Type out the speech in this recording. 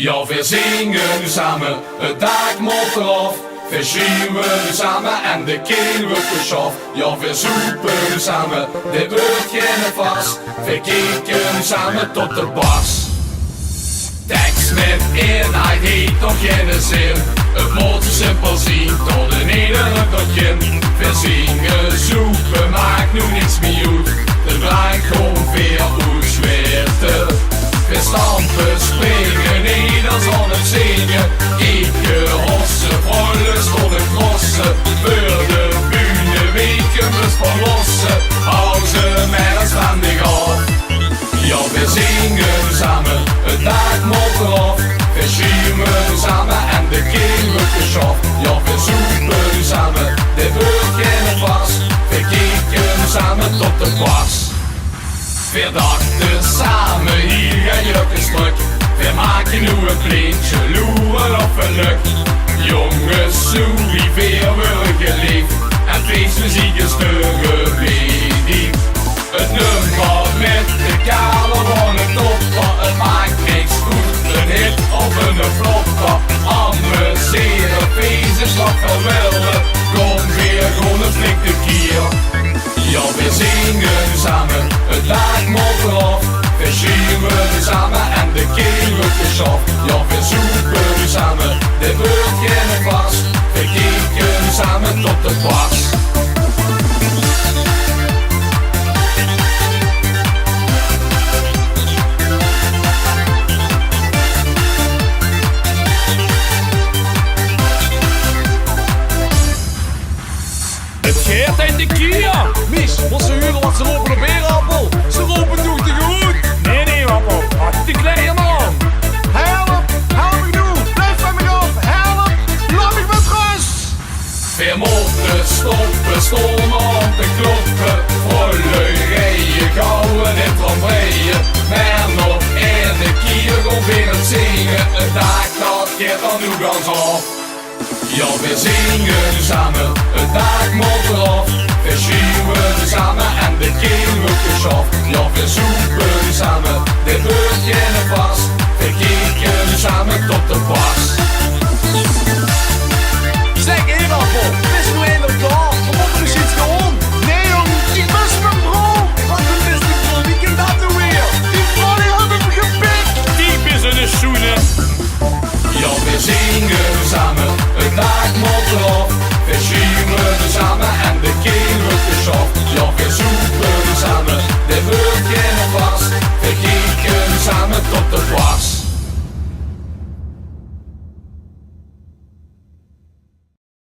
Ja, wir zingen nu samen, het dak moet eraf. Wir schreeuwen nu samen en de keel wordt geschaft. Ja, wir zoeken nu samen, dit wordt geen vast. Wir kijken nu samen tot de bas. Tekst met eenheid heeft nog geen zin. Het moet zo simpel zien, tot een nederig dotje. Wir zingen, zoeken, maakt nu niks meer uit. De brengt gewoon weer hoe zwerte. Wir stampen, springen, nederzon het zingen. Kijken, hossen, rollen, stonden crossen. Voor de bühne weken we verlossen. Pauze met een standig af. Ja, wir zingen samen, het dak moet eraf. Wir schreeuwen samen en de keel wordt geschaft. Ja, wir zoeken samen, dit wordt geen vast. Wir kijken samen tot de bas. Wir dachten samen, hier ga je op een stuk. Wir maken nu een pleintje, loeren op een luk. Jongens, sorry, weer worden geleefd. En feestmuziek is teruggeweest. Het nummer met de kader van het topper. Het maakt niks goed, een hit of een flopper. Amuseren, feesten, slag verwillen. Kom weer, gewoon een flinke kier. Ja, wir zingen samen, het dak moet eraf. Wir schreeuwen samen en de keel wordt geschaft. Ja, wir zoeken samen, dit wordt geen vast. Wir kijken samen tot de bas. Geert en de Kia! Mies, wat ze huren wat ze lopen op beerappel. Ze lopen toch te goed? Nee, Wappel. Had die kleren maar aan. Help me nu. Blijf van me af. Help, laat me met rust. Wir moeten stoppen, stonden om te kloppen. Volle rijen, gouden en trompeien. Maar nog één keer komt weer het zingen. Het dak dat gaat dan nu ganz af. Ja, wir zingen samen, het dak moet eraf. Wir schreeuwen samen en de keel wordt geschaft. Ja, wir zoeken samen, dit wordt geen vast. Wir kijken samen tot de bas. Zeg, hé Rappel, is nu inderdaad. We moeten dus iets doen. Nee jong, ik mis mijn bro. Wat is die bro, wie kan dat nu weer? Die bro die had hem gepikt. Diep is in de schoenen. Ja, wir zingen samen, het dak moet eraf. Wir schreeuwen samen en de keel wordt geschaft. Ja, wir zoeken